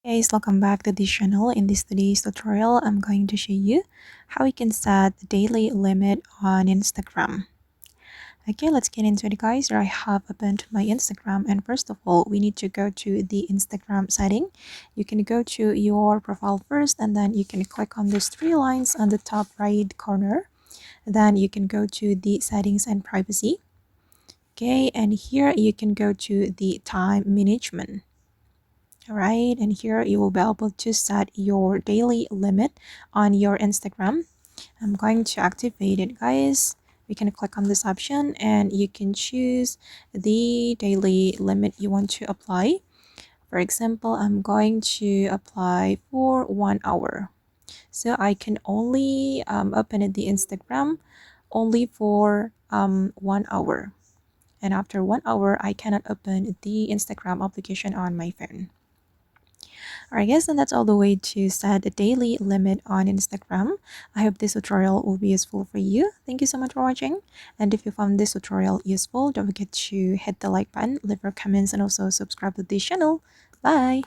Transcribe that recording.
Guys, welcome back to this channel. In this today's tutorial, I'm going to show you how you can set the daily limit on Instagram. Okay, let's get into it, guys. Here I have opened my Instagram, and first of all, we need to go to the Instagram setting. You can go to your profile first, and then you can click on these three lines on the top right corner. Then you can go to the settings and privacy. Okay, and here you can go to the time management. Alright, and here you will be able to set your daily limit on your Instagram. I'm going to activate it, guys. We can click on this option and you can choose the daily limit you want to apply. For example, I'm going to apply for 1 hour. So I can only open the Instagram only for 1 hour. And after 1 hour, I cannot open the Instagram application on my phone. Alright guys, and that's all the way to set a daily limit on Instagram. I hope this tutorial will be useful for you. Thank you so much for watching. And if you found this tutorial useful, don't forget to hit the like button, leave your comments, and also subscribe to this channel. Bye!